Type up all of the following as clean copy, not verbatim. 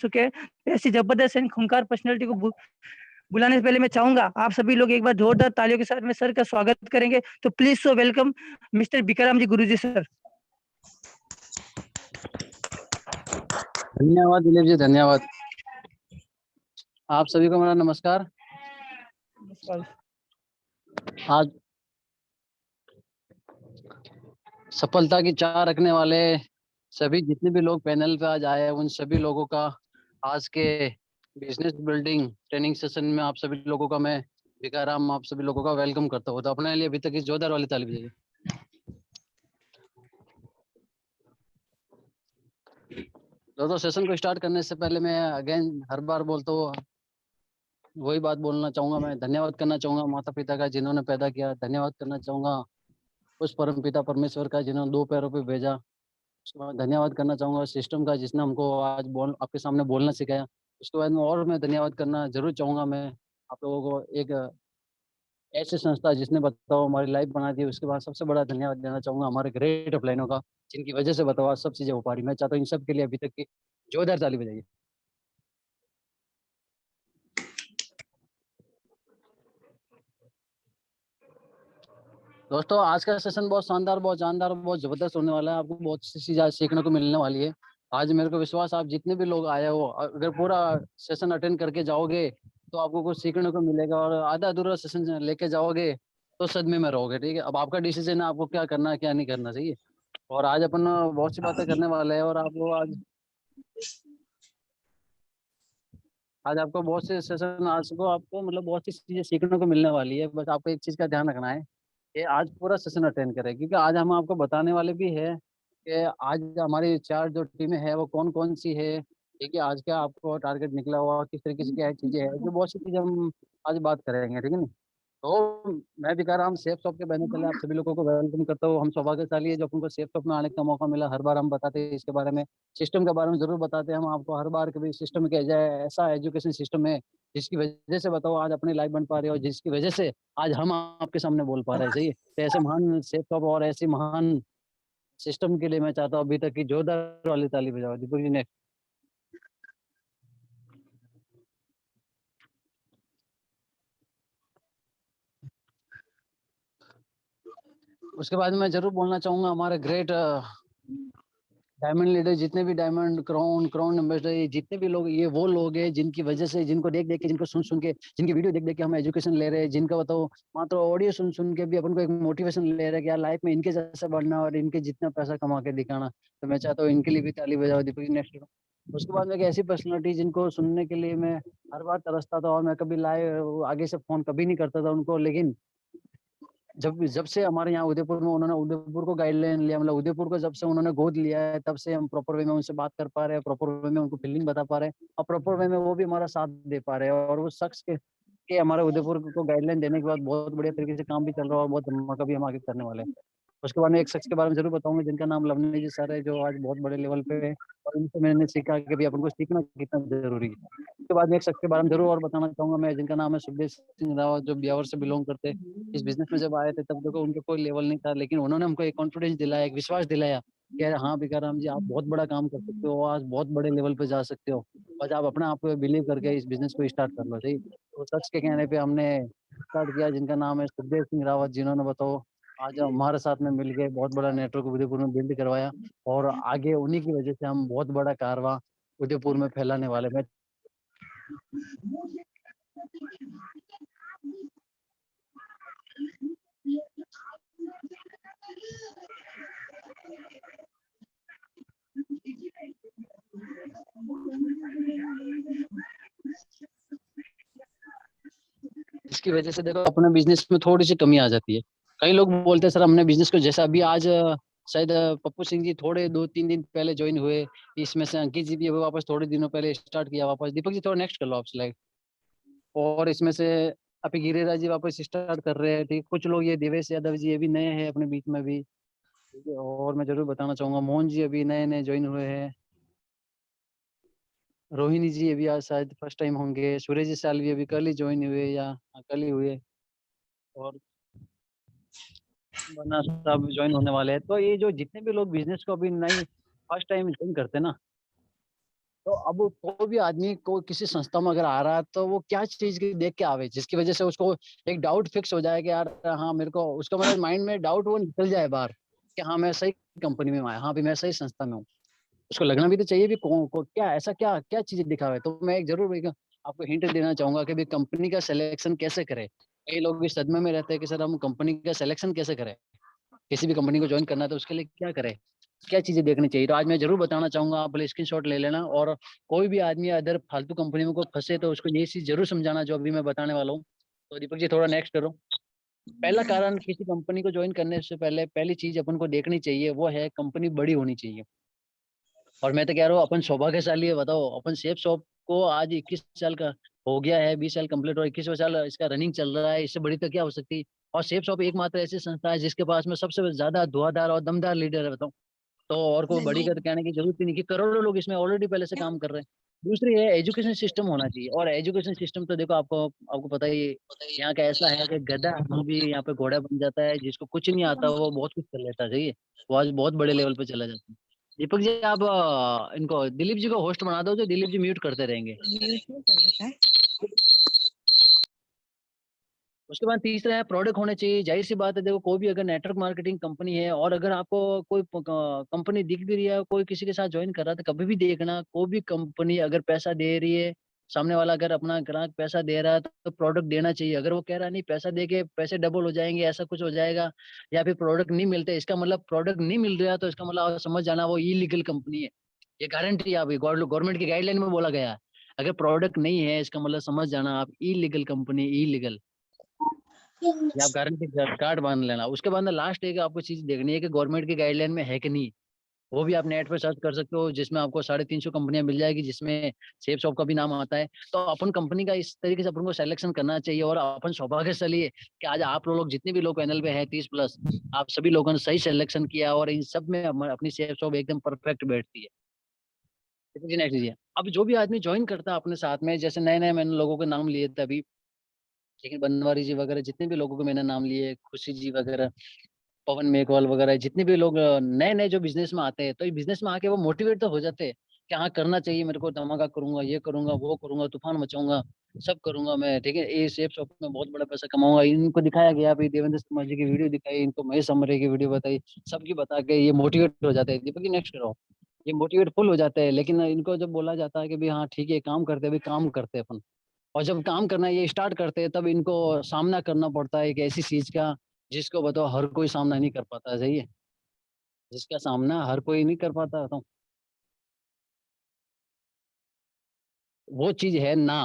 चुके हैं। ऐसी जबरदस्त एंड खूंखार पर्सनैलिटी को बुलाने से पहले मैं चाहूंगा आप सभी लोग एक बार जोरदार तालियों के साथ में सर का स्वागत करेंगे। तो please so welcome mister Bikaram ji Guruji sir. धन्यवाद दिलीप जी, धन्यवाद। आप सभी को मेरा नमस्कार। आज सफलता की चाह रखने वाले सभी जितने भी लोग पैनल पे आज आए हैं, उन सभी लोगों का आज के बिजनेस बिल्डिंग ट्रेनिंग सेशन में आप सभी लोगों का मैं बिकाराम आप सभी लोगों का वेलकम करता हूँ। तो अपने लिए अभी तक की जोरदार वाली ताली बजाइए। दोस्तों, सेशन को स्टार्ट करने से पहले मैं अगेन हर बार बोलता हूँ, वही बात बोलना चाहूंगा। मैं धन्यवाद करना चाहूंगा माता पिता का जिन्होंने पैदा किया। धन्यवाद करना चाहूंगा उस परम पिता परमेश्वर का जिन्होंने 2 पैरों पे भेजा। उसके बाद धन्यवाद करना चाहूंगा सिस्टम का जिसने हमको आज आपके सामने बोलना सिखाया। उसके बाद में और मैं धन्यवाद करना जरूर चाहूंगा मैं आप लोगों को एक ऐसी संस्था जिसने बताओ हमारी लाइफ बना दी। उसके बाद सबसे बड़ा धन्यवाद देना चाहूंगा हमारे ग्रेट अपलाइनों का, जिनकी वजह से बताओ आज सब चीजें हो पा रही। मैं चाहता हूँ इन सब के लिए अभी तक की जोरदार ताली बजाइए। दोस्तों, आज का सेशन बहुत शानदार, बहुत जानदार, बहुत जबरदस्त होने वाला है। आपको बहुत सी चीजें आज सीखने को मिलने वाली है। आज मेरे को विश्वास आप जितने भी लोग आए हो, अगर पूरा सेशन अटेंड करके जाओगे तो आपको कुछ सीखने को मिलेगा, और आधा अधूरा सेशन लेके जाओगे तो सदमे में रहोगे। ठीक है, अब आपका डिसीजन है आपको क्या करना है क्या नहीं करना चाहिए। और आज अपन बहुत सी बातें करने वाले हैं, और आपको आज आपको बहुत से सेशन आज को आपको मतलब बहुत सी चीजें सीखने को मिलने वाली है। बस आपको एक चीज का ध्यान रखना है कि आज पूरा सेशन अटेंड करें, क्योंकि आज हम आपको बताने वाले भी है कि आज हमारी 4 जो टीमें हैं वो कौन कौन सी है। ठीक है, आज क्या आपको टारगेट निकला हुआ, किस तरीके से क्या चीजें हैं, जो बहुत सी चीजें हम आज बात करेंगे। ठीक है ना। तो मैं भी कह रहा हूँ, सेफ शॉप के बैनर तले आप सभी लोगों को वेलकम करता हूँ। हम सौभाग्यशाली है जो अपन को सेफ शॉप में आने का मौका मिला। हर बार हम बताते हैं इसके बारे में, सिस्टम के बारे में जरूर बताते हैं हम आपको हर बार। कभी सिस्टम के जाए ऐसा एजुकेशन सिस्टम है जिसकी वजह से बताओ आज अपनी लाइफ बन पा रही है, और जिसकी वजह से आज हम आपके सामने बोल पा रहे हैं। सही है, तो ऐसे महान सेफ शॉप और ऐसी महान सिस्टम के लिए मैं चाहता हूँ अभी तक की जोरदार वाली ताली बजाओ। दीपक जी ने उसके बाद मैं जरूर बोलना चाहूंगा हमारे ग्रेट डायमंड लीडर, जितने भी डायमंड क्राउन क्राउन एम्बेसडर, ये जितने भी लोग, ये वो लोग हैं जिनकी वजह से, जिनको देख देख के, जिनको सुन सुन के, जिनकी वीडियो देख देख के हम एजुकेशन ले रहे हैं, जिनका बताओ मात्र ऑडियो सुन सुन के भी अपन को एक मोटिवेशन ले रहे हैं कि यार लाइफ में इनके जैसा बढ़ना और इनके जितना पैसा कमा के दिखाना। तो मैं चाहता हूँ इनके लिए भी ताली बजाओ। दीपक नेक्स्ट। उसके बाद में एक ऐसी पर्सनलिटी जिनको सुनने के लिए मैं हर बार तरसता था, और मैं कभी लाइव आगे से फोन कभी नहीं करता था उनको, लेकिन जब जब से हमारे यहाँ उदयपुर में उन्होंने उदयपुर को गाइडलाइन लिया, मतलब उदयपुर को जब से उन्होंने गोद लिया है, तब से हम प्रॉपर वे में उनसे बात कर पा रहे हैं, प्रॉपर वे में उनको फीलिंग बता पा रहे हैं, और प्रॉपर वे में वो भी हमारा साथ दे पा रहे हैं। और वो शख्स के हमारे उदयपुर को गाइडलाइन देने के बाद बहुत बढ़िया तरीके से काम भी चल रहा है, और बहुत धमाका भी हम आगे करने वाले हैं। उसके बाद में एक शख्स के बारे में जरूर बताऊंगा जिनका नाम लवनी जी सर है, जो आज बहुत बड़े लेवल पे है, और उनसे मैंने सीखा कि भी अपन को सीखना कितना जरूरी है। उसके बाद में एक शख्स के बारे में जरूर और बताना चाहूंगा मैं, जिनका नाम है सुखदेव सिंह रावत, जो ब्यावर से बिलोंग करते हैं। इस बिजनेस में जब आए थे तब देखो उनका कोई लेवल नहीं था, लेकिन उन्होंने हमको एक कॉन्फिडेंस दिलाया, एक विश्वास दिलाया कि यार हाँ बिकाराम जी, आप बहुत बड़ा काम कर सकते हो, आज बहुत बड़े लेवल पे जा सकते हो, बस आप अपने आप पे बिलीव करके इस बिजनेस को स्टार्ट कर लो। सही, तो शख्स के कहने पे हमने स्टार्ट किया, जिनका नाम है सुखदेव सिंह रावत, जिन्होंने बताओ आज हमारे साथ में मिल के बहुत बड़ा नेटवर्क उदयपुर में बिल्ड करवाया, और आगे उन्हीं की वजह से हम बहुत बड़ा कारवां उदयपुर में फैलाने वाले हैं। इसकी वजह से देखो अपने बिजनेस में थोड़ी सी कमी आ जाती है। कई लोग बोलते हैं सर हमने बिजनेस को, जैसा अभी आज शायद पप्पू सिंह जी थोड़े 2-3 दिन पहले ज्वाइन हुए, इसमें से अंकित जी भी अभी वापस थोड़े दिनों पहले स्टार्ट किया वापस। दीपक जी थोड़ा नेक्स्ट कर लो आप स्लाइड। और इसमें से अभी गिरिराज जी वापस स्टार्ट कर रहे हैं। ठीक, कुछ लोग, ये देवेश यादव जी ये भी नए हैं अपने बीच में भी। ठीक है, और मैं जरूर बताना चाहूंगा मोहन जी अभी नए नए ज्वाइन हुए हैं। रोहिणी जी अभी आज शायद फर्स्ट टाइम होंगे। सूरज जी सालवी अभी कल ही ज्वाइन हुए, या कल ही हुए। और वरना सब ज्वाइन होने वाले हैं। तो ये जो जितने भी लोग बिजनेस को अभी नई फर्स्ट टाइम ज्वाइन करते हैं ना, तो अब कोई भी आदमी को किसी संस्था में अगर आ रहा है तो वो क्या चीज़ की देख के आवे जिसकी वज़ह से उसको एक डाउट फिक्स हो जाए कि यार हाँ, मेरे को उसका मतलब माइंड में डाउट वो निकल जाए बाहर कि हाँ, मैं सही कंपनी में आया, हाँ, भाई मैं सही संस्था में हूँ। उसको लगना भी तो चाहिए भी कौन को क्या ऐसा क्या चीज़ें दिखावे। तो मैं एक ज़रूर एक आपको हिंट देना चाहूँगा कि भई कंपनी का सिलेक्शन कैसे करें? कई लोग इस सदमे में रहते हैं कि सर हम कंपनी का सिलेक्शन कैसे करें? किसी भी कंपनी को जॉइन करना है तो उसके लिए क्या करें? क्या चीज़ें देखनी चाहिए? तो आज मैं ज़रूर बताना चाहूँगा, आप भले स्क्रीनशॉट ले लेना और कोई भी आदमी अगर फालतू कंपनी में कोई फँसे तो उसको ये चीज़ ज़रूर समझाना जो अभी मैं बताने वाला हूँ। तो दीपक जी थोड़ा नेक्स्ट करो। पहला कारण किसी कंपनी को जॉइन करने से पहले पहली चीज़ अपन को देखनी चाहिए वो है कंपनी बड़ी होनी चाहिए। और मैं तो कह रहा हूँ अपन सौभाग्यशाली है बताओ, अपन सेफ शॉप को आज 21 साल का हो गया है, 20 साल कंप्लीट और 21वाँ साल इसका रनिंग चल रहा है, इससे बड़ी तो क्या हो सकती है? और सेफ शॉप एकमात्र ऐसी संस्था है जिसके पास में सबसे ज़्यादा धुआँधार और दमदार लीडर है बताओ। तो और कोई बड़ी का तो कहने की ज़रूरत ही नहीं कि करोड़ों लोग इसमें ऑलरेडी पहले से काम कर रहे हैं। दूसरी है एजुकेशन सिस्टम होना चाहिए और एजुकेशन सिस्टम तो देखो आपको आपको पता ही है, यहाँ का ऐसा है कि गधा आदमी भी यहाँ पे घोड़ा बन जाता है, जिसको कुछ नहीं आता वो बहुत कुछ कर लेता है, सही है? वो आज बहुत बड़े लेवल पे चला जाता है। दीपक जी आप इनको दिलीप जी को होस्ट बना दो तो दिलीप जी म्यूट करते रहेंगे। म्यूट नहीं कर रखा है। उसके बाद तीसरा है प्रोडक्ट होने चाहिए। ज़ाहिर-सी बात है देखो कोई भी अगर नेटवर्क मार्केटिंग कंपनी है और अगर आपको कोई कंपनी दिख भी रही है, कोई किसी के साथ जॉइन कर रहा है तो कभी भी देखना कोई भी कंपनी अगर पैसा दे रही है, सामने वाला अगर अपना ग्राहक पैसा दे रहा है तो प्रोडक्ट देना चाहिए। अगर वो कह रहा है नहीं पैसा देके पैसे डबल हो जाएँगे, ऐसा कुछ हो जाएगा या फिर प्रोडक्ट नहीं मिलते, इसका मतलब प्रोडक्ट नहीं मिल रहा है तो इसका मतलब आप समझ जाना वो इल्लीगल कंपनी है। ये गारंटी है अभी गवर्नमेंट की गाइडलाइन में बोला गया है। अगर प्रोडक्ट नहीं है इसका मतलब समझ जाना आप इल्लीगल कंपनी इल्लीगल। ये आप गारंटी कार्ड बाँध लेना। उसके बाद ना लास्ट एक आपको चीज़ देखनी है कि गवर्नमेंट की गाइडलाइन में है कि नहीं। वो भी आप नेट पे सर्च कर सकते हो जिसमें आपको 350 कंपनियाँ मिल जाएगी जिसमें सेफ शॉप का भी नाम आता है। तो अपन कंपनी का इस तरीके से अपन को सिलेक्शन करना चाहिए और अपन सौभाग्यशाली है कि आज आप लोग जितने भी लोग पैनल पे हैं 30 प्लस आप सभी लोगों ने सही सिलेक्शन किया और इन सब में अपनी सेफ शॉप एकदम परफेक्ट बैठती है। जी, नेक्स्ट लीजिए। अब जो भी आदमी जॉइन करता है अपने साथ में जैसे नए-नए मैंने लोगों के नाम लिए थे अभी, ठीक है, बनवारी जी वगैरह जितने भी लोगों के मैंने नाम लिए, खुशी जी वगैरह पवन मेघवाल वगैरह जितने भी लोग नए-नए जो बिज़नेस में आते हैं, तो ये बिज़नेस में आके वो मोटिवेट तो हो जाते हैं, कि हाँ, करना चाहिए मेरे को धमाका करूँगा, ये करूँगा, वो करूँगा, तूफ़ान मचाऊँगा, सब करूँगा मैं, ठीक है? ये सेफ शॉप में बहुत बड़ा पैसा कमाऊँगा। इनको दिखाया गया अभी देवेंद्र शर्मा जी की वीडियो दिखाई, इनको महेश अमरे की वीडियो बताई, सबकी बता के ये मोटिवेट हो जाते हैं। दीपक जी नेक्स्ट करो। ये मोटिवेट फुल हो जाते हैं, लेकिन इनको जब बोला जाता है कि भई हाँ, ठीक है, काम करते हैं, अभी काम करते हैं अपन। और जब काम करना ये स्टार्ट करते हैं तब इनको सामना करना पड़ता है एक ऐसी चीज़ का जिसको बताओ हर कोई सामना नहीं कर पाता है, सही है? जिसका सामना हर कोई नहीं कर पाता तो वो चीज़ है ना।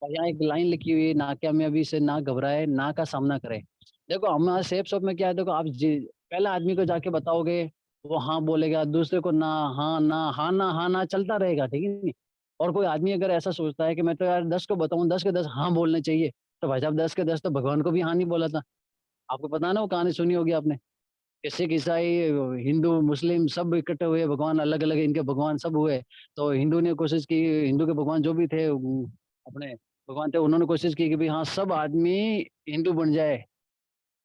और यहाँ एक लाइन लिखी हुई है नाकामयाबी से ना घबराए, ना का सामना करे। देखो हमारा सेफ शॉप में क्या है देखो आप जी पहला आदमी को जाके बताओगे, वो हाँ बोलेगा, दूसरे को ना, हाँ, ना, हाँ, ना, हाँ, ना चलता रहेगा, ठीक है नहीं? और कोई आदमी अगर ऐसा सोचता है कि मैं तो यार 10 को बताऊँ, 10 के 10 हाँ बोलने चाहिए, तो भाई साहब 10 के 10 तो भगवान को भी हाँ नहीं बोला था। आपको पता है ना वो कहानी सुनी होगी आपने? कि सिख, ईसाई, हिंदू, मुस्लिम सब इकट्ठे हुए, भगवान अलग-अलग इनके भगवान सब हुए। तो हिंदू ने कोशिश की हिंदू के भगवान जो भी थे अपने भगवान थे उन्होंने कोशिश की कि भई हाँ, सब आदमी हिंदू बन जाए।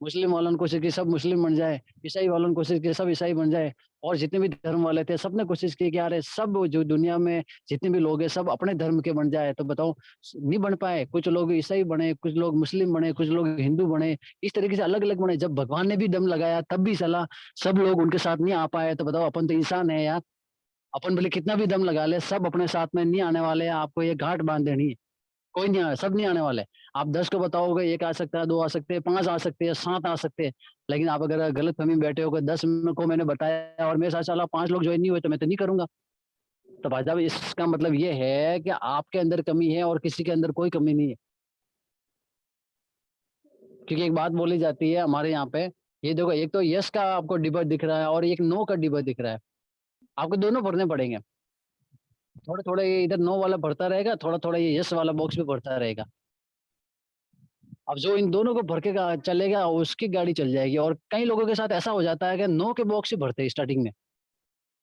मुस्लिम वालों ने कोशिश की सब मुस्लिम बन जाए, ईसाई वालों ने कोशिश की सब ईसाई बन जाए और जितने भी धर्म वाले थे सबने कोशिश की कि यार ये सब जो दुनिया में जितने भी लोग हैं सब अपने धर्म के बन जाए। तो बताओ नहीं बन पाए, कुछ लोग ईसाई बने, कुछ लोग मुस्लिम बने, कुछ लोग हिंदू बने, इस तरीके से अलग-अलग बने। जब भगवान ने भी दम लगाया तब भी साला सब लोग उनके साथ नहीं आ पाए। तो बताओ अपन तो इंसान है यार, अपन भले कितना भी दम लगा ले सब अपने साथ में नहीं आने वाले हैं, आपको ये गाँठ बाँध देनी है। कोई नहीं आया, सब नहीं आने वाले। आप 10 को बताओगे 1 आ सकता है, 2 आ सकते हैं, 5 आ सकते हैं, 7 आ सकते हैं। लेकिन आप अगर गलतफ़हमी में बैठे हो कि 10 में को मैंने बताया और मेरे साथ साला 5 लोग जॉइन नहीं हुए तो मैं तो नहीं करूँगा। तो भाई साहब इसका मतलब ये है कि आपके अंदर कमी है और किसी के अंदर कोई कमी नहीं है। क्योंकि एक बात बोली जाती है हमारे यहाँ पे, ये देखो एक तो यस का आपको डिब्बा दिख रहा है और एक नो का डिब्बा दिख रहा है। आपको दोनों भरने पड़ेंगे। थोड़ा-थोड़ा ये इधर नो वाला भरता रहेगा, थोड़ा-थोड़ा ये यस वाला बॉक्स भी भरता रहेगा। अब जो इन दोनों को भर के चलेगा उसकी गाड़ी चल जाएगी और कई लोगों के साथ ऐसा हो जाता है कि नो के बॉक्स ही भरते हैं स्टार्टिंग में।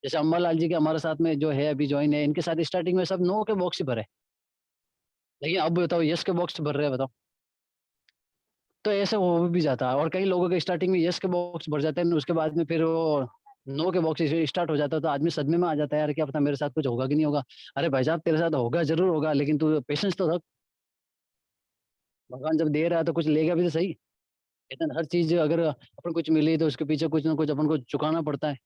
जैसे अम्बालाल जी के हमारे साथ में जो है अभी जॉइन है, इनके साथ स्टार्टिंग में सब नो के बॉक्स ही भरे। लेकिन अब बताओ यस के बॉक्स भर रहे हैं बताओ। तो ऐसे हो भी जाता है और कई लोगों के स्टार्टिंग में यस के बॉक्स भर जाते हैं, उसके बाद में फिर वो नो के बॉक्स से स्टार्ट हो जाता है तो आदमी सदमे में आ जाता है, यार क्या पता मेरे साथ कुछ होगा कि नहीं होगा। अरे भाई साहब तेरे साथ होगा, ज़रूर होगा, लेकिन तू पेशेंस तो रख। भगवान जब दे रहा है तो कुछ लेगा भी तो सही। कहते हैं हर चीज़ अगर अपन कुछ मिली तो उसके पीछे कुछ ना कुछ अपन को चुकाना पड़ता है।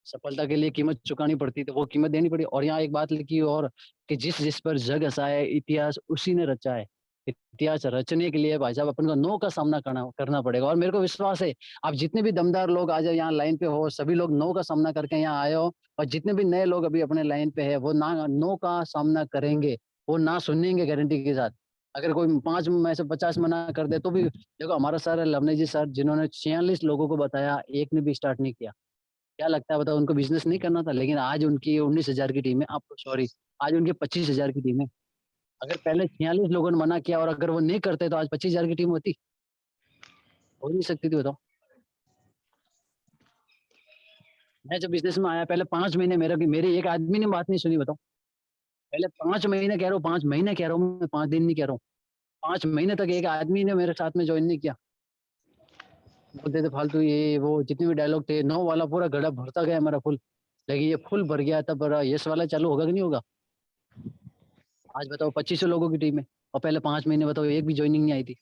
सफलता के लिए कीमत चुकानी पड़ती है, तो वो कीमत देनी पड़ी। और यहाँ एक बात लिखी है और कि जिस जिस पर जग हँसाया है, इतिहास उसी ने रचा है। इतिहास रचने के लिए भाई साहब अपन को नो का सामना करना करना पड़ेगा और मेरे को विश्वास है, आप जितने भी दमदार लोग आज यहाँ लाइन पे हो, सभी लोग नो का सामना करके यहाँ आए हो और जितने भी नए लोग अभी अपने लाइन पे है, वो ना नो का सामना करेंगे, वो ना सुनेंगे गारंटी के साथ। अगर कोई 5 में से 50 मना कर दे तो भी देखो हमारा सर है लवनी जी सर, जिन्होंने 46 लोगों को बताया, एक ने भी स्टार्ट नहीं किया। क्या लगता है बताओ, उनको बिज़नेस नहीं करना था, लेकिन आज उनकी 19,000 की टीम है, आप सॉरी, आज उनकी 25,000 की टीम है। अगर पहले 46 लोगों ने मना किया और अगर वो नहीं करते तो आज 25,000 की टीम होती? हो नहीं सकती थी बताओ। मैं जब बिज़नेस में आया पहले 5 महीने मेरे एक आदमी ने बात नहीं सुनी बताओ। पहले 5 महीने कह रहा हूँ, 5 महीने कह रहा हूँ मैं, 5 दिन नहीं कह रहा हूँ। 5 महीने तक एक आदमी ने मेरे साथ में जॉइन नहीं किया। बोलते थे फालतू ये वो जितने भी डायलॉग थे, नो वाला पूरा घड़ा भरता गया मेरा फुल। लेकिन ये फुल भर गया तब यस वाला चालू होगा कि नहीं होगा? आज बताओ 2500 लोगों की टीम है और पहले 5 महीने बताओ एक भी जॉइनिंग नहीं आई थी।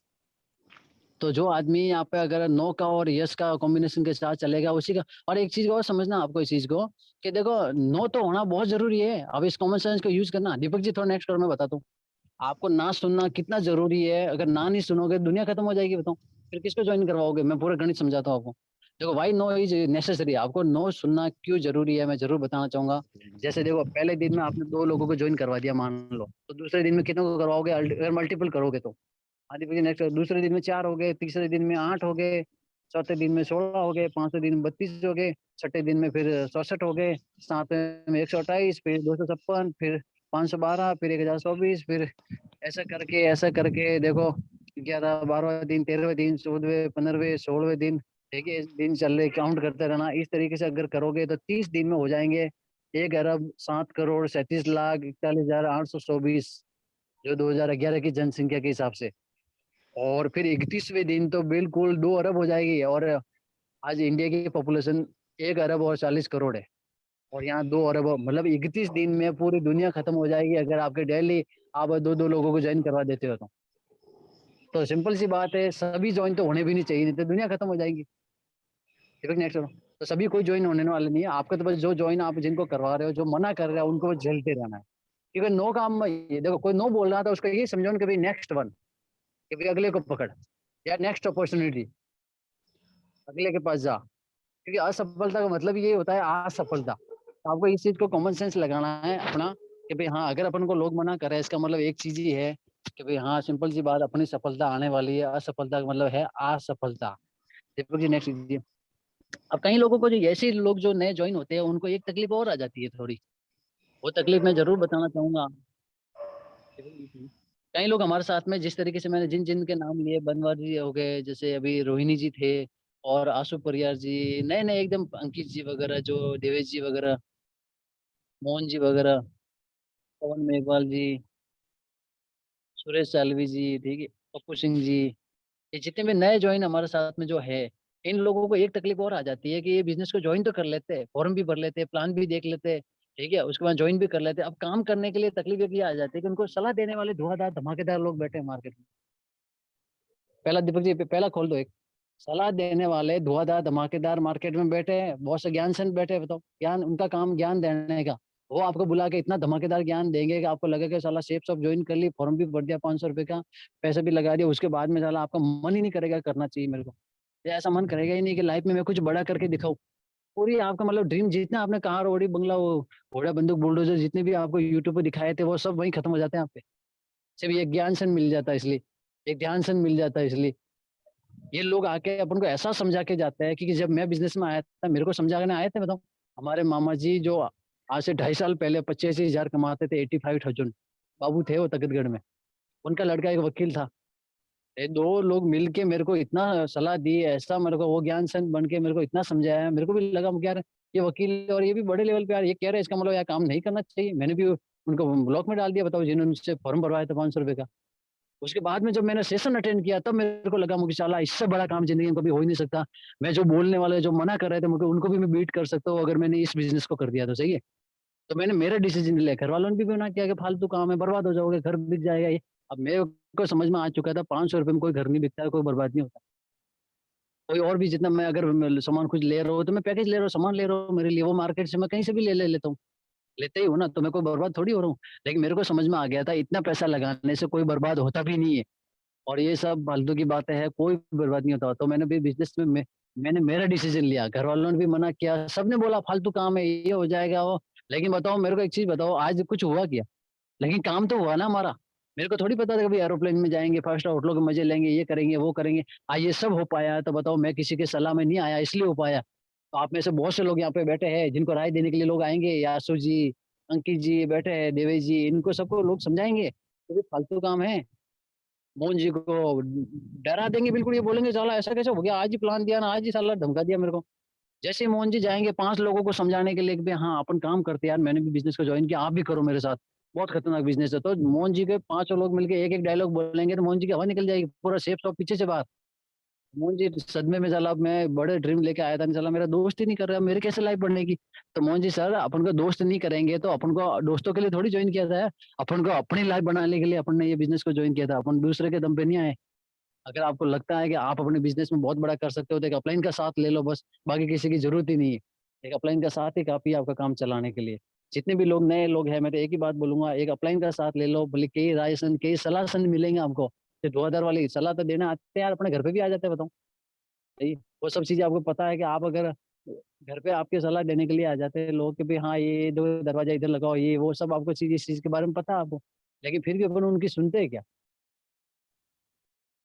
तो जो आदमी यहाँ पे अगर नो का और यस का कॉम्बिनेशन के साथ चलेगा उसी का। और एक चीज़ और समझना आपको इस चीज़ को कि देखो नो तो होना बहुत ज़रूरी है। अब इस कॉमन सेंस को यूज़ करना। दीपक जी थोड़ा नेक्स्ट और मैं बताता हूँ। आपको ना सुनना कितना ज़रूरी है। अगर ना नहीं सुनोगे दुनिया खत्म हो जाएगी बताओ। फिर किसको जॉइन करवाओगे? मैं पूरा गणित समझाता हूँ आपको। देखो व्हाई नो इज़ नेसेसरी। आपको नो सुनना क्यों ज़रूरी है मैं ज़रूर बताना चाहूँगा। जैसे देखो पहले दिन में आपने 2 लोगों को जॉइन करवा दिया मान लो, तो दूसरे दिन में कितनों को करवाओगे? अगर मल्टीपल करोगे तो। आगे फिर नेक्स्ट दूसरे दिन में 4 हो गए, तीसरे दिन में 8 हो गए, चौथे दिन में 16 हो गए, पाँचवें दिन में 32 हो गए, छठे दिन में फिर 64 हो गए, सातवें में 128, फिर 256, फिर 512, फिर 1024, फिर ऐसा करके देखो 11, 12वें दिन, 13वें दिन, 14वें, 15वें, 16वें दिन, ठीक है? दिन चल रहे काउंट करते रहना। इस तरीके से अगर करोगे तो 30 दिन में हो जाएँगे 1 अरब 7 करोड़ 37 लाख 41,824 जो 2011 की जनसंख्या के हिसाब से। और फिर 31वें दिन तो बिल्कुल 2 अरब हो जाएगी और आज इंडिया की पॉपुलेशन 1 अरब और 40 करोड़ है और यहाँ 2 अरब मतलब 31 दिन में पूरी दुनिया खत्म हो जाएगी अगर आपके डेली आप 2-2 लोगों को जॉइन करवा देते हो तो। तो सिंपल सी बात है सभी जॉइन तो होने भी नहीं चाहिए, नहीं तो दुनिया खत्म हो जाएगी। दीपक नेक्स्ट करो। तो सभी कोई जॉइन होने वाले नहीं है, आपका तो बस जो जॉइन आप जिनको करवा रहे हो, जो मना कर रहे हो उनको बस झेलते रहना है। क्योंकि नो का हम ये देखो कोई नो बोल रहा था उसको ये समझाओ कि भाई नेक्स्ट वन, कि भाई अगले को पकड़ या नेक्स्ट अपॉर्चुनिटी, अगले के पास जा। क्योंकि असफलता का मतलब ये होता है असफलता। तो आपको इस चीज़ को कॉमन सेंस लगाना है अपना कि भई हाँ, अगर अपन को लोग मना कर रहे हैं इसका मतलब एक चीज़ ही है कि भई हाँ, सिंपल सी बात अपनी सफलता आने वाली है, असफलता का मतलब है असफलता। दीपक जी नेक्स्ट कीजिए। अब कई लोगों को जो ऐसे ही लोग जो नए जॉइन होते हैं उनको एक तकलीफ और आ जाती है थोड़ी। वो तकलीफ मैं ज़रूर बताना चाहूँगा। कई लोग हमारे साथ में जिस तरीके से मैंने जिन-जिन के नाम लिए बनवारी जी हो गए, जैसे अभी रोहिणी जी थे और आशु परियार जी, नए-नए एकदम अंकित जी वगैरह जो देवेश जी वगैरह, मोहन जी वगैरह, पवन मेघवाल जी, सुरेश साल्वी जी, ठीक है, पप्पू सिंह जी, ये जितने भी नए जॉइन हमारे साथ में जो है, इन लोगों को एक तकलीफ और आ जाती है कि ये बिज़नेस को जॉइन तो कर लेते हैं, फॉर्म भी भर लेते हैं, प्लान भी देख लेते हैं, ठीक है? उसके बाद जॉइन भी कर लेते हैं। अब काम करने के लिए तकलीफ एक ये आ जाती है कि उनको सलाह देने वाले धुआँधार, धमाकेदार लोग बैठे हैं मार्केट में। पहला दीपक जी पहला खोल दो एक। सलाह देने वाले धुआँधार, धमाकेदार मार्केट में बैठे हैं, बहुत से ज्ञान संत बैठे हैं बताओ। ज्ञान उनका काम ज्ञान देने का। वो आपको बुला के इतना धमाकेदार ज्ञान देंगे कि आपको लगेगा साला सेफ सब जॉइन कर ली, फॉर्म भी भर दिया ₹500 का, पैसे भी लगा दिए, उसके बाद में साला आपका मन ही नहीं करेगा करना चाहिए मेरे को। या ऐसा मन करेगा ही नहीं कि लाइफ में मैं कुछ बड़ा करके दिखाऊँ। पूरी आपका मतलब ड्रीम जितना आपने कार, ऑडी, बंगला, वो घोड़ा, बंदूक, बुलडोज़र जितने भी आपको यूट्यूब पे दिखाए थे, वो सब वहीं खत्म हो जाते हैं आप पे। सिर्फ ये ज्ञान सन मिल जाता है इसलिए, एक ध्यान सन मिल जाता है इसलिए। ये लोग आके अपन को ऐसा समझा के जाते हैं कि जब मैं बिज़नेस में आया था, मेरे को समझाने आए थे बताऊँ। हमारे मामा जी जो आज से 2.5 साल पहले 85,000 कमाते थे, 85,000 बाबू थे वो तकतगढ़ में। उनका लड़का एक वकील था। ये 2 लोग मिल के मेरे को इतना सलाह दी, ऐसा मेरे को वो ज्ञान संत बन के मेरे को इतना समझाया, मेरे को भी लगा कि यार ये वकील और ये भी बड़े लेवल पे यार ये कह रहे हैं इसका मतलब यार काम नहीं करना चाहिए। मैंने भी उनको ब्लॉक में डाल दिया बताओ जिन्होंने मुझसे फॉर्म भरवाया था ₹500 का। उसके बाद में जब मैंने सेशन अटेंड किया तब मेरे को लगा मुझे साला इससे बड़ा काम ज़िंदगी में कभी हो ही नहीं सकता। मैं जो बोलने वाले जो मना कर रहे थे मुझको उनको भी मैं बीट कर सकता हूँ अगर मैंने इस बिज़नेस को कर दिया तो, सही है? तो मैंने मेरा डिसीज़न लिया, घरवालों ने भी मना किया कि फालतू काम है, बर्बाद हो जाओगे, घर बिक जाएगा ये। अब मेरे को समझ में आ चुका था ₹500 में कोई घर नहीं बिकता है, कोई बर्बाद नहीं होता। कोई और भी जितना मैं अगर मैं सामान कुछ ले रहा हूँ तो मैं पैकेज ले रहा हूँ, सामान ले रहा हूँ मेरे लिए, वो मार्केट से मैं कहीं से भी ले लेता हूँ। लेते ही हूँ ना, तो मैं कोई बर्बाद थोड़ी हो रहा हूँ। लेकिन मेरे को समझ में आ गया था इतना पैसा लगाने से कोई बर्बाद होता भी नहीं है और ये सब फालतू की बातें हैं, कोई बर्बाद नहीं होता। तो मैंने भी बिज़नेस में मैंने मेरा डिसीज़न लिया, घरवालों ने भी मना किया, सबने बोला फालतू काम है, ये हो जाएगा वो। लेकिन बताओ मेरे को एक चीज़ बताओ आज कुछ हुआ क्या? लेकिन काम तो हुआ ना हमारा। मेरे को थोड़ी पता था कभी एरोप्लेन में जाएँगे, 5 स्टार होटलों के मज़े लेंगे, ये करेंगे, वो करेंगे। आज ये सब हो पाया है तो बताओ मैं किसी की सलाह में नहीं आया इसलिए हो पाया। तो आप में से बहुत से लोग यहाँ पे बैठे हैं जिनको राय देने के लिए लोग आएँगे, यासु जी, अंकित जी बैठे हैं, देवेश जी, इनको सबको लोग समझाएँगे। तो ये फालतू काम है। मोहन जी को डरा देंगे बिल्कुल, ये बोलेंगे साला ऐसा कैसे हो गया? आज ही प्लान दिया ना, आज ही साला धमका दिया मेरे को। जैसे ही मोहन जी जाएँगे 5 लोगों को समझाने के लिए कि भई हाँ, अपन काम करते हैं यार, मैंने भी बिज़नेस को जॉइन किया, आप भी करो मेरे साथ। बहुत खतरनाक बिज़नेस है। तो मोहन जी के पाँचों लोग मिलके एक-एक डायलॉग बोलेंगे तो मोहन जी की हवा निकल जाएगी, पूरा शेप-शॉप पीछे से बाहर। मोहन जी सदमे में साला मैं बड़े ड्रीम लेके आया था, साला मेरा दोस्त ही नहीं कर रहा, मेरी कैसे लाइफ़ बनेगी? तो मोहन जी सर अपन को दोस्त नहीं करेंगे तो अपन को दोस्तों के लिए थोड़ी जॉइन किया था यार। अपन को अपनी लाइफ़ बनाने के लिए अपन ने ये बिज़नेस को जॉइन किया था, अपन दूसरे के दम पे नहीं आए। अगर आपको लगता है कि आप अपने बिज़नेस में बहुत बड़ा कर सकते हो तो एक अपलाइन का साथ ले लो बस, बाकी किसी की ज़रूरत ही नहीं है। एक अपलाइन का साथ ही काफ़ी है आपका काम चलाने के लिए। जितने भी लोग नए लोग हैं मैं तो एक ही बात बोलूँगा, एक अपलाइन का साथ ले लो, भले कई राय-सन, कई सलाह-सन मिलेंगे आपको। ये धुआँधार वाली सलाह तो देने आते हैं यार, अपने घर पे भी आ जाते हैं बताओ। सही, वो सब चीज़ें आपको पता है कि आप अगर घर पे आपकी सलाह देने के लिए आ जाते हैं लोग कि भई हाँ, ये दो दरवाज़ा इधर लगाओ, ये वो सब आपको चीज़ इस चीज़ के बारे में पता है आपको। लेकिन फिर भी अपन उनकी सुनते हैं क्या?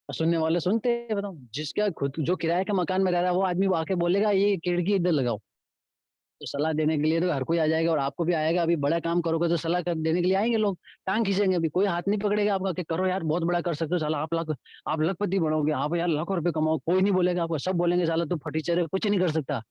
सुनने वाले सुनते हैं बताओ। जिसका खुद जो किराए के मकान में रह रहा है वो आदमी वो आके बोलेगा ये खिड़की इधर लगाओ। तो सलाह देने के लिए तो हर कोई आ जाएगा और आपको भी आएगा। अभी बड़ा काम करोगे तो सलाह कर देने के लिए आएँगे लोग, टाँग खींचेंगे अभी, कोई हाथ नहीं पकड़ेगा आपका कि करो यार बहुत बड़ा कर सकते हो साला आप लखपति बनोगे, आप यार लाखों रुपए कमाओ, कोई नहीं बोलेगा आपको, सब बोलेंगे साला तू फटीचर है, कुछ नहीं कर सकता।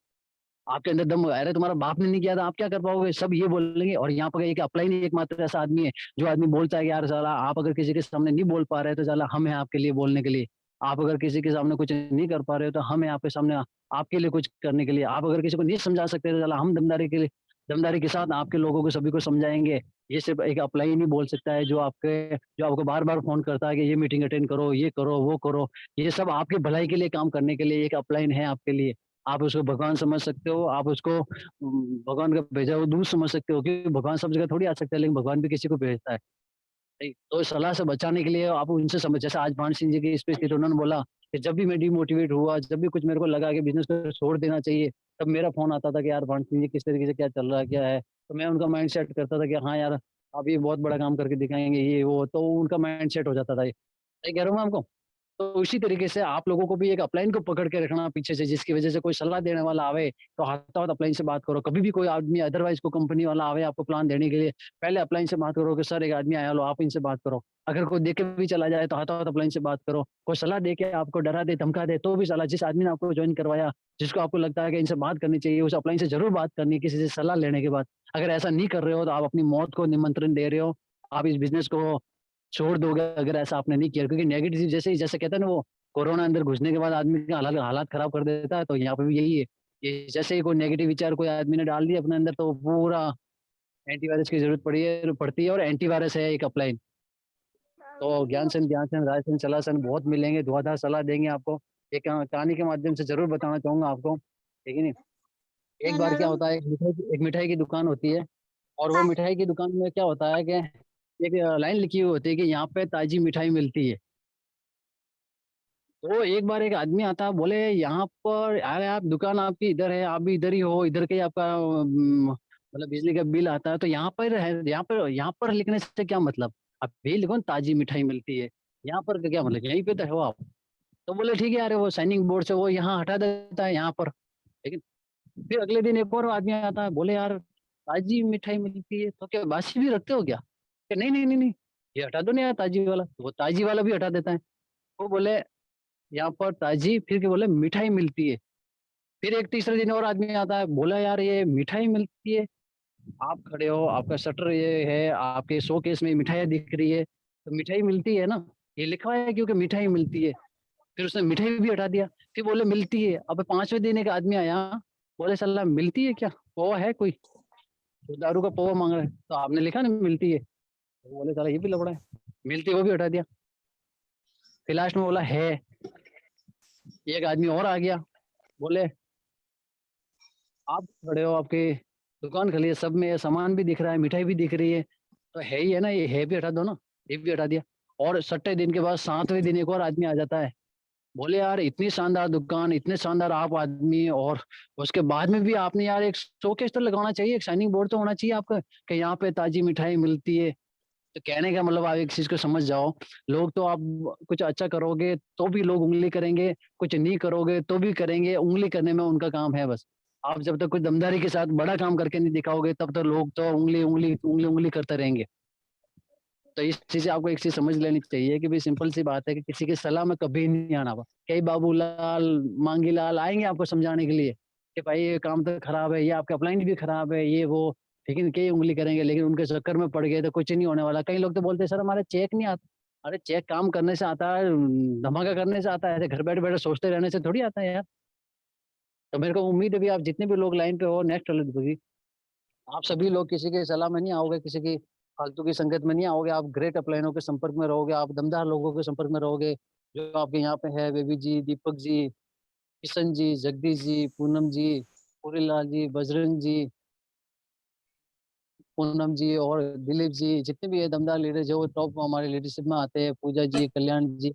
आपके अंदर दम अरे तुम्हारा बाप ने नहीं किया था, आप क्या कर पाओगे? सब ये बोलेंगे और यहाँ पर एक अपलाइन ही एकमात्र ऐसा आदमी है, जो आदमी बोलता है कि यार साला आप अगर किसी के सामने नहीं बोल पा रहे, तो साला हम हैं आपके लिए बोलने के लिए। आप अगर किसी के सामने कुछ नहीं कर पा रहे हो, तो हम हैं आपके सामने आपके लिए कुछ करने के लिए। आप अगर किसी को नहीं समझा सकते, तो साला हम दमदारी के साथ आपके लोगों को सभी को समझाएँगे। ये सिर्फ़ एक अपलाइन ही बोल सकता है, जो आपको बार-बार फ़ोन करता है कि ये मीटिंग अटेंड करो, ये करो, वो करो। ये सब आपकी भलाई के लिए काम करने के लिए एक अपलाइन है आपके लिए। आप उसको भगवान समझ सकते हो, आप उसको भगवान का भेजा हुआ दूत समझ सकते हो क्योंकि भगवान सब जगह थोड़ी आ सकता है, लेकिन भगवान भी किसी को भेजता है। नहीं, तो इस सलाह से बचाने के लिए आप उनसे समझ जैसे आज भान सिंह जी की स्पीच थी तो उन्होंने बोला कि जब भी मैं डिमोटिवेट हुआ, जब भी कुछ मेरे को लगा कि बिज़नेस को छोड़ देना चाहिए, तब मेरा फ़ोन आता था कि यार भान सिंह जी किस तरीके से क्या चल रहा है, क्या है? तो मैं उनका माइंड सेट करता था कि हाँ यार, आप ये बहुत बड़ा काम करके दिखाएँगे, ये वो, तो उनका माइंड सेट हो जाता था। सही कह रहा हूँ मैं आपको? तो उसी तरीके से आप लोगों को भी एक अपलाइन को पकड़ के रखना पीछे से जिसकी वजह से कोई सलाह देने वाला आवे, तो हाथों-हाथ अपलाइन से बात करो। कभी भी कोई आदमी अदरवाइज़ कोई कंपनी वाला आवे आपको प्लान देने के लिए, पहले अपलाइन से बात करो कि सर एक आदमी आया लो आप इनसे बात करो। अगर कोई देके भी चला जाए तो हाथों-हाथ अपलाइन से बात करो। कोई सलाह दे के आपको डरा दे, धमका दे तो भी सलाह जिस आदमी ने आपको जॉइन करवाया, जिसको आपको लगता है कि इनसे बात करनी चाहिए, उस अपलाइन से ज़रूर बात करनी है किसी से सलाह लेने के बाद। अगर ऐसा नहीं कर रहे हो तो आप अपनी मौत को निमंत्रण दे रहे हो। आप इस बिज़नेस को छोड़ दोगे अगर ऐसा आपने नहीं किया क्योंकि नेगेटिव जैसे कहते हैं ना वो कोरोना अंदर घुसने के बाद आदमी के हालात हालात खराब कर देता है तो यहाँ पे भी यही है कि जैसे ही कोई नेगेटिव विचार कोई आदमी ने डाल दिया अपने अंदर तो वो पूरा एंटीवायरस की जरूरत पड़ती है और एंटीवायरस है एक अपलाइन। तो ज्ञान सन राय सन सलाह सन बहुत मिलेंगे, धुआंधार सलाह देंगे आपको। एक कहानी के माध्यम से जरूर बताना चाहूंगा आपको, ठीक है नहीं? एक बार क्या होता है, एक मिठाई की दुकान होती है और वो मिठाई की दुकान में क्या होता है कि एक लाइन लिखी हुई होती है कि यहाँ पे ताजी मिठाई मिलती है। तो एक बार एक आदमी आता है बोले यहाँ पर अरे आप दुकान आपकी इधर है, आप भी इधर ही हो, इधर के ही आपका मतलब बिजली का बिल आता है तो यहाँ पर लिखने से क्या मतलब? आप ये लिखो ना ताजी मिठाई मिलती है, यहाँ पर का क्या मतलब? यहीं पे तो हो आप। तो बोले ठीक है यार वो साइनिंग बोर्ड से वो यहाँ हटा देता है यहाँ पर। लेकिन फिर अगले दिन एक और आदमी आता है बोले यार ताजी मिठाई मिलती है तो क्या बासी भी रखते हो क्या? कि नहीं, नहीं, नहीं, नहीं, ये हटा दो ना यार ताजी वाला। तो वो ताजी वाला भी हटा देता है। वो बोले यहाँ पर ताज़ी फिर क्या बोले मिठाई मिलती है। फिर एक तीसरे दिन और आदमी आता है, बोला यार ये मिठाई मिलती है, आप खड़े हो, आपका शटर ये है, आपके शोकेस में मिठाइयाँ दिख रही है, तो मिठाई मिलती है ना? ये लिखा है क्योंकि मिठाई मिलती है। फिर उसने मिठाई भी हटा दिया, फिर बोले मिलती है। अब 5वें दिन एक आदमी आया, बोले साला मिलती है क्या? पोहा है कोई? तो दारू का पोहा माँग रहा है, तो आपने लिखा ना मिलती है। तो बोले साला ये भी लफड़ा है, मिलती है वो भी हटा दिया। फिर लास्ट में बोला है। एक आदमी और आ गया, बोले आप खड़े हो, आपकी दुकान खड़ी है, सब में ये सामान भी दिख रहा है, मिठाई भी दिख रही है, तो है ही है ना, ये है भी हटा दो ना। ये भी हटा दिया। और 6 दिन के बाद 7वें दिन एक और आदमी आ जाता है, बोले यार इतनी शानदार दुकान, इतने शानदार आप आदमी, और उसके बाद में भी आपने यार एक शोकेस तो लगाना चाहिए, एक शाइनिंग बोर्ड तो होना चाहिए आपका कि यहाँ पे ताजी मिठाई मिलती है। तो कहने का मतलब आप एक चीज को समझ जाओ, लोग तो आप कुछ अच्छा करोगे तो भी लोग उंगली करेंगे, कुछ नहीं करोगे तो भी करेंगे, उंगली करने में उनका काम है बस। आप जब तक कुछ दमदारी के साथ बड़ा काम करके नहीं दिखाओगे तब तक लोग तो उंगली उंगली उंगली उंगली करते रहेंगे। तो इस चीज से आपको एक चीज समझ लेनी चाहिए कि भाई सिंपल सी बात है कि किसी की सलाह में कभी नहीं आना। कई बाबूलाल, मांगीलाल आएंगे आपको समझाने के लिए कि भाई ये काम तो खराब है, ये आपका अपलाइन भी खराब है, ये वो, लेकिन कई उंगली करेंगे, लेकिन उनके चक्कर में पड़ गए तो कुछ नहीं होने वाला। कई लोग तो बोलते हैं सर हमारे चेक नहीं आता। अरे चेक काम करने से आता है, धमाका करने से आता है, ऐसे घर बैठे बैठे सोचते रहने से थोड़ी आता है यार। तो मेरे को उम्मीद है भी आप जितने भी लोग लाइन पे हो नेक्स्ट वाले, आप सभी लोग किसी की सलाह में नहीं आओगे, किसी की फालतू की संगत में नहीं आओगे, आप ग्रेट अपलाइनों के संपर्क में रहोगे, आप दमदार लोगों के संपर्क में रहोगे, जो आपके यहाँ पे है, बेबी जी, दीपक जी, किशन जी, जगदीश जी, पूनम जी, पूरीलाल जी, बजरंग जी, पूनम जी और दिलीप जी, जितने भी है दमदार लीडर जो टॉप हमारे लीडरशिप में आते हैं, पूजा जी, कल्याण जी,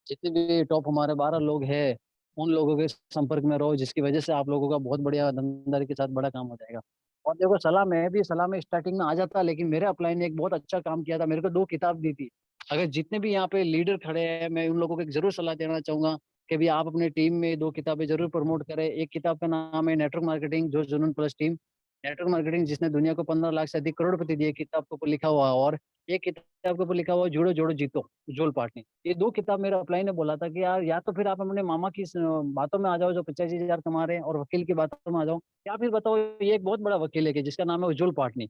जितने भी टॉप हमारे 12 लोग हैं, उन लोगों के संपर्क में रहो, जिसकी वजह से आप लोगों का बहुत बढ़िया दमदारी के साथ बड़ा काम हो जाएगा। और देखो सलाह मैं भी सलाह में स्टार्टिंग में आ जाता, लेकिन मेरे अपलाइन ने एक बहुत अच्छा काम किया था, मेरे को 2 किताब दी थी। अगर जितने भी यहाँ पे लीडर खड़े हैं, मैं उन लोगों को एक जरूर सलाह देना चाहूंगा कि भी आप अपने टीम में 2 किताबें जरूर प्रमोट करें। एक किताब का नाम है नेटवर्क मार्केटिंग जो जुनून प्लस टीम, नेटवर्क मार्केटिंग जिसने दुनिया को 15 लाख से अधिक करोड़पति दिए, किताब के ऊपर लिखा हुआ है। और एक किताब के ऊपर लिखा हुआ है जुड़ो जोड़ो जीतो, जोल पार्टनी। ये 2 किताब मेरा अपलाइन ने बोला था कि यार या तो फिर आप अपने मामा की बातों में आ जाओ जो 85,000 कमा रहे हैं, और वकील की बातों में आ जाओ, या फिर बताओ ये एक बहुत बड़ा वकील है कि जिसका नाम है उज्जवल पाटनी।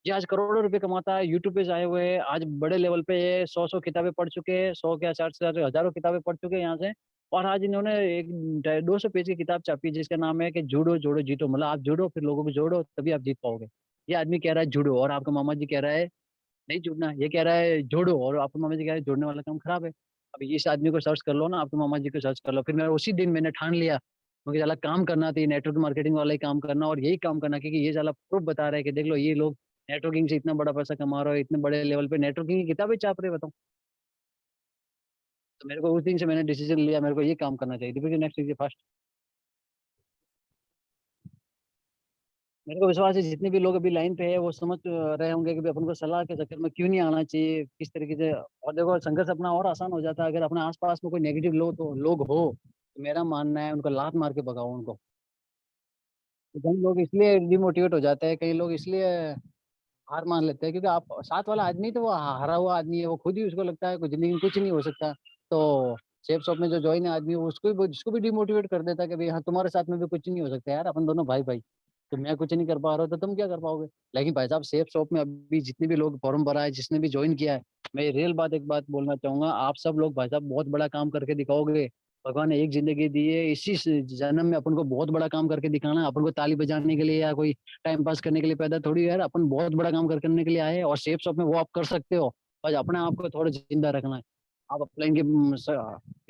ये आज करोड़ों रुपए कमाता है, यूट्यूब पे आए हुए हैं, आज बड़े लेवल पे ये 100 किताबें पढ़ चुके हैं, 100 क्या 400 हजारों किताबें पढ़ चुके हैं यहाँ से। और आज इन्होंने एक 200 पेज की किताब छापी जिसका नाम है कि जूडो जोड़ो जीतो, मतलब आप जुड़ो फिर लोगों को जोड़ो तभी आप जीत पाओगे। ये आदमी कह रहा है जुड़ो, और आपका मामा जी कह रहा है नहीं जुड़ना, ये कह रहा है जोड़ो, और आपका मामा जी कह रहा है जोड़ने वाला काम खराब है। अब इस आदमी को सर्च कर लो ना, आपके मामा जी को सर्च कर लो। फिर मैं उसी दिन मैंने ठान लिया, मुझे साला काम करना था, नेटवर्क मार्केटिंग वाला ही काम करना, और यही काम करना, क्योंकि ये साला प्रूफ बता रहा है कि देख लो ये लोग नेटवर्किंग से इतना बड़ा पैसा कमा रहे हो, इतने बड़े लेवल पे नेटवर्किंग की किताबें छाप रहे, बताओ। तो मेरे को उस दिन से मैंने डिसीजन लिया, मेरे को ये काम करना चाहिए। दीपक जी नेक्स्ट कीजिए फास्ट। मेरे को विश्वास है जितने भी लोग अभी लाइन पे है वो समझ रहे होंगे कि भाई अपन को सलाह के चक्कर में क्यों नहीं आना चाहिए, किस तरीके से। और देखो संघर्ष अपना और आसान हो जाता है अगर अपने आसपास में कोई नेगेटिव लोग हो, तो मेरा मानना है उनको लात मार के भगाओ उनको। तो कई लोग इसलिए डिमोटिवेट हो जाते हैं, कई लोग इसलिए हार मान लेते हैं क्योंकि आप साथ वाला आदमी तो वो हारा हुआ आदमी है, वो खुद ही उसको लगता है कुछ जिंदगी में कुछ नहीं हो सकता। तो शेप शॉप में जो ज्वाइन है आदमी वो उसको भी डिमोटिवेट कर देता है कि भाई हाँ तुम्हारे साथ में भी कुछ नहीं हो सकता यार, अपन दोनों भाई भाई, तो मैं कुछ नहीं कर पा रहा हूँ तो तुम क्या कर पाओगे। लेकिन भाई साहब सेफ शॉप में अभी जितने भी लोग फॉर्म भरा है, जिसने भी ज्वाइन किया है, मैं रियल बात एक बात बोलना चाहूंगा, आप सब लोग भाई साहब बहुत बड़ा काम करके दिखाओगे। भगवान ने एक जिंदगी दी है, इसी जन्म में अपन को बहुत बड़ा काम करके दिखाना है। अपन को ताली बजाने के लिए या कोई टाइम पास करने के लिए पैदा थोड़ी है यार, अपन बहुत बड़ा काम करने के लिए आए हैं, और सेफ शॉप में वो आप कर सकते हो। बस अपने आप को थोड़ा जिंदा रखना है। आप अपने की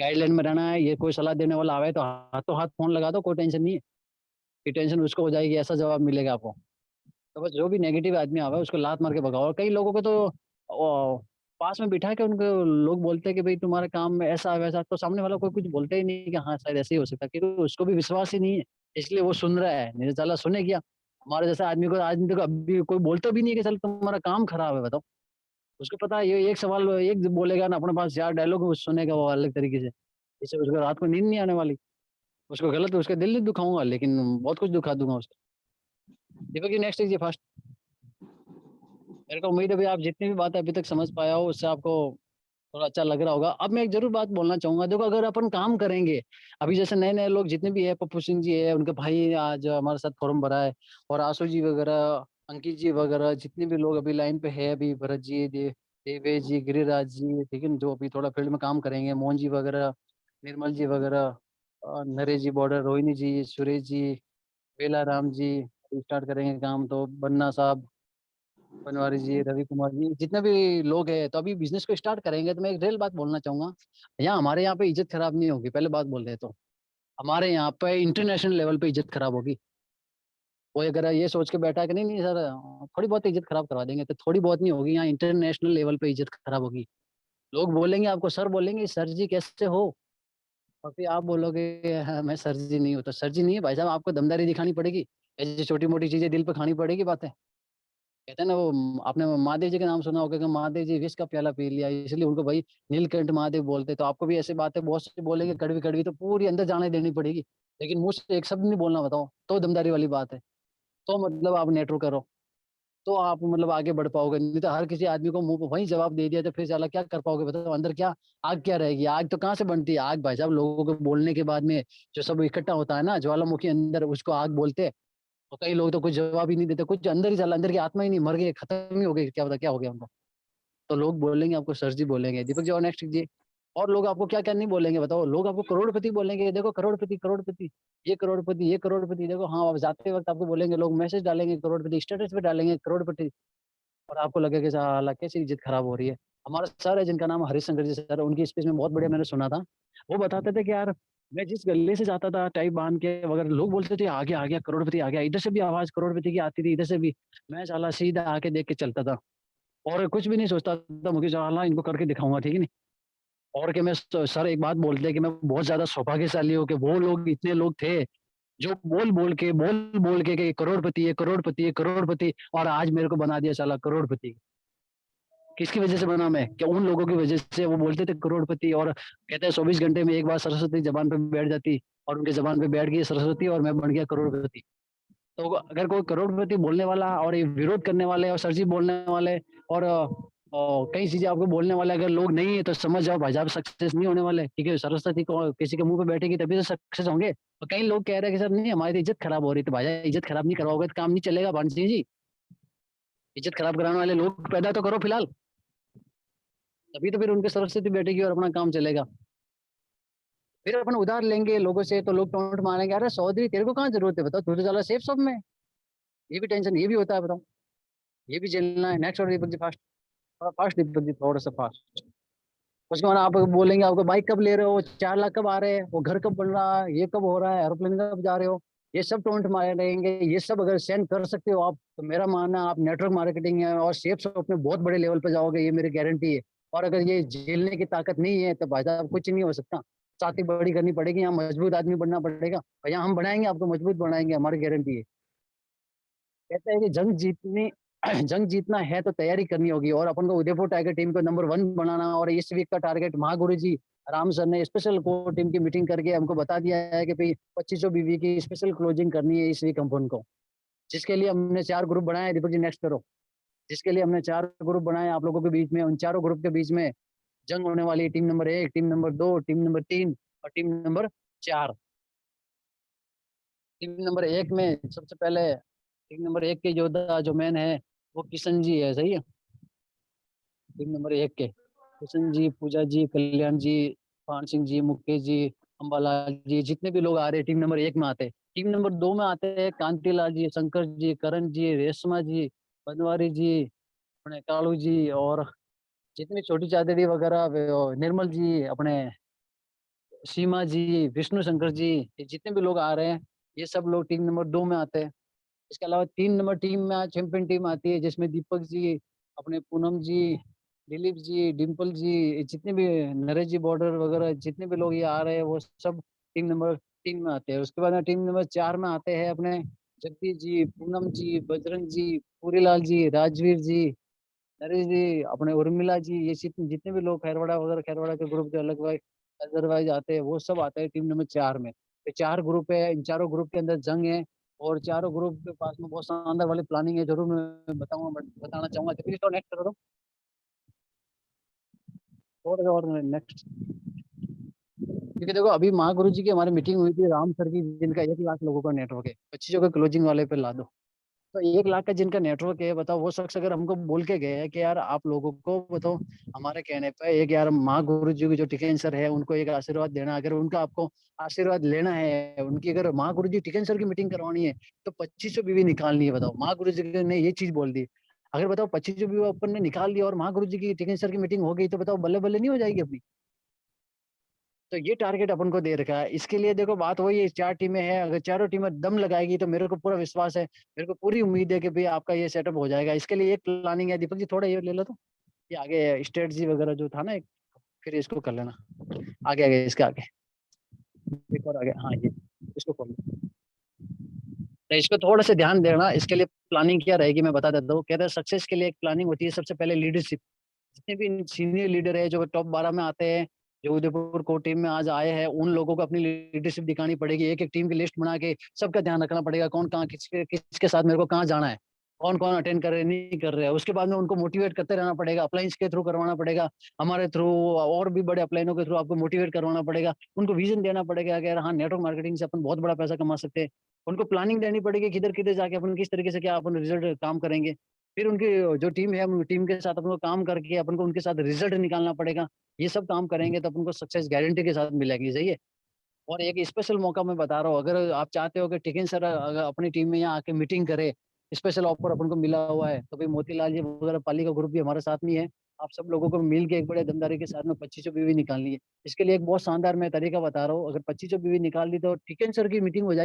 गाइडलाइन में रहना है। ये कोई सलाह देने वाला आवे तो हाथों हाथ फोन लगा दो, कोई टेंशन नहीं है, कि टेंशन उसको हो जाएगी, ऐसा जवाब मिलेगा आपको। तो बस जो भी नेगेटिव आदमी आवे उसको लात मार के भगाओ। और कई लोगों को तो पास में बिठा के उनको लोग बोलते हैं कि भाई तुम्हारे काम में ऐसा है वैसा, तो सामने वाला कोई कुछ बोलते ही नहीं कि हाँ शायद ऐसे ही हो सकता है, क्योंकि उसको भी विश्वास ही नहीं है, इसलिए वो सुन रहा है। नहीं तो साला सुने क्या। हमारे जैसा आदमी को आदमी को अभी कोई बोलता भी नहीं है कि चल तुम्हारा काम खराब है, बताओ। उसको पता है ये एक सवाल एक बोलेगा ना अपने पास 4 डायलॉग सुनेगा वो अलग तरीके से, इससे उसको रात को नींद नहीं आने वाली। उसको गलत उसका दिल नहीं दुखाऊंगा, लेकिन बहुत कुछ दुखा दूंगा उसको। दीपक जी नेक्स्ट कीजिए फास्ट। मेरे को उम्मीद है भाई आप जितनी भी बातें अभी तक समझ पाया हो उससे आपको थोड़ा अच्छा लग रहा होगा। अब मैं एक जरूर बात बोलना चाहूंगा, देखो अगर अपन काम करेंगे, अभी जैसे नए नए लोग जितने भी है, पप्पू सिंह जी है, उनके भाई आज हमारे साथ फॉर्म भरा है, और आशु जी वगैरह, अंकित जी वगैरह, जितने भी लोग अभी लाइन पे है, अभी भरत जी, देवेश जी, गिरिराज जी, ठीक है, जो अभी थोड़ा फील्ड में काम करेंगे, मोहन जी वगैरह, निर्मल जी वगैरह, नरेश जी बॉर्डर, रोहिणी जी, सुरेश जी, बेला राम जी स्टार्ट करेंगे काम। तो बन्ना साहब, बनवारी जी, रवि कुमार जी, जितने भी लोग हैं तो अभी बिजनेस को स्टार्ट करेंगे। तो मैं एक रियल बात बोलना चाहूंगा, यहाँ हमारे यहाँ पे इज्जत खराब नहीं होगी, पहले बात बोल रहे तो हमारे यहाँ पे इंटरनेशनल लेवल पे इज्जत खराब होगी। कोई अगर ये सोच के बैठा है कि नहीं नहीं सर, थोड़ी बहुत इज्जत खराब करवा देंगे, तो थोड़ी बहुत नहीं होगी, यहाँ इंटरनेशनल लेवल पे इज्जत खराब होगी। लोग बोलेंगे आपको, सर बोलेंगे सर जी कैसे हो, और फिर आप बोलोगे हाँ, मैं सर जी नहीं हूँ। तो सर जी नहीं है भाई साहब, आपको दमदारी दिखानी पड़ेगी, ऐसी छोटी मोटी चीजें दिल पे खानी पड़ेगी बातें। कहते हैं ना वो आपने महादेव जी का नाम सुना होगा कि महादेव जी विष का प्याला पी लिया, इसलिए उनको भाई नीलकंठ महादेव बोलते। तो आपको भी ऐसी बातें बहुत से बोलेंगे, कड़वी कड़वी, तो पूरी अंदर जाने देनी पड़ेगी, लेकिन मुझ से एक शब्द नहीं बोलना, बताओ तो दमदारी वाली बात है। तो मतलब आप नेटवर्क करो, तो आप मतलब आगे बढ़ पाओगे, नहीं तो हर किसी आदमी को मुंह पे वही जवाब दे दिया तो फिर साला क्या कर पाओगे, बताओ अंदर क्या आग क्या रहेगी। आग तो कहाँ से बनती है आग, भाई साहब लोगों को बोलने के बाद में जो सब इकट्ठा होता है ना ज्वालामुखी अंदर, उसको आग बोलते हैं। और कई लोग तो कुछ जवाब ही नहीं देते, कुछ अंदर ही चला, अंदर की आत्मा ही नहीं, मर गए, खत्म ही हो गए, क्या पता क्या हो गया उनको। तो लोग बोलेंगे आपको सर जी बोलेंगे, दीपक जी और नेक्स्ट जी। और लोग आपको क्या क्या नहीं बोलेंगे बताओ, लोग आपको करोड़पति बोलेंगे, देखो करोड़पति करोड़पति, ये करोड़पति देखो। हाँ, आप जाते वक्त आपको बोलेंगे, लोग मैसेज डालेंगे करोड़पति, स्टेटस पे डालेंगे करोड़पति, और आपको लगेगा कि साला कैसी इज्जत खराब हो रही है। हमारा सर है जिनका नाम हरिशंकर जी सर, उनकी स्पीच में बहुत बढ़िया मैंने सुना था। वो बताते थे कि यार मैं जिस गले से जाता था टाइप बांध के वगैरह, लोग बोलते थे आ गया करोड़पति आ गया, इधर से भी आवाज करोड़पति की आती थी, इधर से भी। मैं साला सीधा आके देख के चलता था, और कुछ भी नहीं सोचता था, मुझे साला इनको करके दिखाऊंगा, ठीक है नहीं। और कि मैं सर एक बात बोलते कि मैं बहुत ज्यादा सौभाग्यशाली हूँ कि वो लोग इतने लोग थे जो बोल बोल के कि करोड़पति है करोड़पति है करोड़पति, और आज मेरे को बना दिया साला करोड़पति। किसकी वजह से बना मैं, क्या उन लोगों की वजह से। वो बोलते थे करोड़पति, और कहते हैं 24 घंटे में एक बार सरस्वती जबान पे बैठ जाती, और उनके जबान पे बैठ गई सरस्वती, और मैं बन गया करोड़पति। तो अगर कोई करोड़पति बोलने वाला और ये विरोध करने वाले और सरजी बोलने वाले और कई चीजें आपको बोलने वाले अगर लोग नहीं है, तो समझ जाओ भाई साहब सक्सेस नहीं होने वाले, क्योंकि सरस्वती को किसी के मुंह पे बैठेगी तभी तो सक्सेस होंगे। और कई लोग कह रहे हैं कि सर नहीं हमारी तो इज्जत खराब हो रही, तो भाई साहब इज्जत खराब नहीं करवाओगे तो काम नहीं चलेगा भानसी जी। इज्जत खराब कराने वाले लोग पैदा तो करो फिलहाल, तभी तो फिर उनके सरस्वती बैठेगी और अपना काम चलेगा। फिर अपन उधार लेंगे लोगों से तो लोग टोंट मारेंगे, अरे चौधरी तेरे को कहाँ जरूरत है, बताओ तू तो चला सेफ शॉप में। ये भी टेंशन, ये भी होता है, बताओ ये भी झेलना है। नेक्स्ट और दीपक जी फास्ट, थोड़ा फास्ट दीपक जी, थोड़ा सा फास्ट। उसके बाद आप बोलेंगे आपको बाइक कब ले रहे हो, 4 लाख कब आ रहे हैं, वो घर कब बन रहा है, ये कब हो रहा है, एरोप्लेन कब जा रहे हो। ये सब टोंट मारे रहेंगे, ये सब अगर सेंड कर सकते हो आप, तो मेरा मानना आप नेटवर्क मार्केटिंग है और सेफ शॉप में बहुत बड़े लेवल पे जाओगे, ये मेरी गारंटी है। और अगर ये झेलने की ताकत नहीं है तो भाई साहब कुछ नहीं हो सकता। छाती बड़ी करनी पड़ेगी, यहाँ मजबूत आदमी बनना पड़ेगा भैया, हम बनाएंगे आपको मजबूत बनाएंगे, हमारी गारंटी है। कहते हैं कि जंग जीतनी जंग जीतना है तो तैयारी करनी होगी, और अपन को उदयपुर टाइगर टीम को नंबर 1 बनाना। और इस वीक का टारगेट महागुरु जी राम सर ने स्पेशल कोर टीम की मीटिंग करके हमको बता दिया है कि भाई 2500 बीवी की स्पेशल क्लोजिंग करनी है इस वीक अपन को, जिसके लिए हमने 4 ग्रुप बनाए। दीपक जी नेक्स्ट करो। जिसके लिए हमने 4 ग्रुप बनाए आप लोगों के बीच में, उन चारों ग्रुप के बीच में जंग होने वाली, team number 1, team number 2, team number 3 और टीम नंबर 4। टीम नंबर 1 में सबसे पहले टीम नंबर 1 के योद्धा जो मैन है वो किशन जी है, सही है। टीम नंबर 1 के किशन जी, पूजा जी, कल्याण जी, पान सिंह जी, मुकेश जी, अंबालाल जी, जितने भी लोग आ रहे हैं टीम नंबर 1 में आते हैं। टीम नंबर 2 में आते हैं कांतिलाल जी, शंकर जी, करण जी, रेशमा जी, बनवारी जी, अपने कालू जी, और जितनी छोटी चादरी वगैरह निर्मल जी, अपने सीमा जी, विष्णु शंकर जी, ये जितने भी लोग आ रहे हैं ये सब लोग टीम नंबर 2 में आते हैं। इसके अलावा 3 नंबर टीम में आज चैंपियन टीम आती है, जिसमें दीपक जी, अपने पूनम जी, दिलीप जी, डिम्पल जी, ये जितने भी नरेश जी बॉर्डर वगैरह जितने भी लोग ये आ रहे हैं वो सब टीम नंबर 3 में आते हैं। उसके बाद में टीम नंबर 4 में आते हैं अपने जगदीश जी, पूनम जी, बजरंग जी, पूरीलाल जी, राजवीर जी, नरेश जी, अपने उर्मिला जी, ये जितने भी लोग खैरवाड़ा वगैरह, खैरवाड़ा के ग्रुप जो अलग वाइज अदरवाइज आते हैं वो सब आते हैं टीम नंबर 4 में। ये 4 ग्रुप है, इन चारों ग्रुप के अंदर जंग है, और चारों ग्रुप के पास में बहुत शानदार वाली प्लानिंग है, जरूर मैं बताऊंगा, बताना चाहूंगा। तो नेक्स्ट करो, और नेक्स्ट। क्योंकि देखो अभी महागुरु जी की हमारी मीटिंग हुई थी राम सर की, जिनका 1 लाख लोगों का नेटवर्क है, 25 को क्लोजिंग वाले पे ला दो। तो 1 लाख का जिनका नेटवर्क है, बताओ वो शख्स अगर हमको बोल के गए हैं कि यार आप लोगों को बताओ हमारे कहने पे एक यार महागुरु जी की जो टिकैन सर है, उनको एक आशीर्वाद देना, अगर उनका आपको आशीर्वाद लेना है, उनकी अगर महागुरु जी टिकैन सर की मीटिंग करवानी है, तो 2500 बीवी निकालनी है बताओ। महागुरु जी ने ये चीज़ बोल दी। अगर बताओ 2500 बीवी अपन ने निकाल ली और महागुरु जी की टिकैन सर की मीटिंग हो गई, तो बताओ बल्ले-बल्ले नहीं हो जाएगी अपनी? तो ये टारगेट अपन को दे रखा है। इसके लिए देखो बात वही है, 4 टीमें हैं, अगर चारों टीमें दम लगाएगी तो मेरे को पूरा विश्वास है, मेरे को पूरी उम्मीद है कि भई आपका ये सेटअप हो जाएगा। इसके लिए एक प्लानिंग है, दीपक जी थोड़ा ये ले लो तो, ये आगे स्ट्रेटजी वगैरह जो था ना एक, फिर इसको कर लेना। आगे, इसके आगे, एक और आगे, हाँ ये, इसको खोल लो। तो इसको थोड़ा सा ध्यान देना, इसके लिए प्लानिंग क्या रहेगी मैं बता देता हूँ। कहते हैं सक्सेस के लिए एक प्लानिंग होती है, सबसे पहले लीडरशिप। जितने भी सीनियर लीडर है जो टॉप 12 में आते हैं, जो उदयपुर कोर टीम में आज आए हैं, उन लोगों को अपनी लीडरशिप दिखानी पड़ेगी। एक-एक टीम की लिस्ट बना के सबका ध्यान रखना पड़ेगा, कौन कहाँ किसके साथ मेरे को कहाँ जाना है, कौन-कौन अटेंड कर रहे हैं, नहीं कर रहे हैं। उसके बाद में उनको मोटिवेट करते रहना पड़ेगा, अपलाइंस के थ्रू करवाना पड़ेगा, हमारे थ्रू और भी बड़े अपलाइनों के थ्रू आपको मोटिवेट करवाना पड़ेगा। उनको विज़न देना पड़ेगा कि यार हाँ, नेटवर्क मार्केटिंग से अपन बहुत बड़ा पैसा कमा सकते हैं। उनको प्लानिंग देनी पड़ेगी, किधर-किधर जाके अपन किस तरीके से क्या अपन रिज़ल्ट काम करेंगे। फिर उनकी जो टीम है, उन टीम के साथ अपन को काम करके अपन को उनके साथ रिजल्ट निकालना पड़ेगा। ये सब काम करेंगे तो अपन को सक्सेस गारंटी के साथ मिलेगी, सही है? और एक स्पेशल मौका मैं बता रहा हूँ, अगर आप चाहते हो कि टिकिन सर अगर अपनी टीम में यहाँ आके मीटिंग करे, स्पेशल ऑफर अपन को मिला हुआ है, तो भाई मोतीलाल जी वगैरह पाली का ग्रुप भी हमारे साथ में ही है। आप सब लोगों को मिल के एक बड़े दमदारी के साथ में 2500 बीवी निकालनी है। इसके लिए एक बहुत शानदार मैं तरीका बता रहा हूँ, अगर 2500 बीवी निकाल दी तो टिकिन सर की मीटिंग हो जाएगी।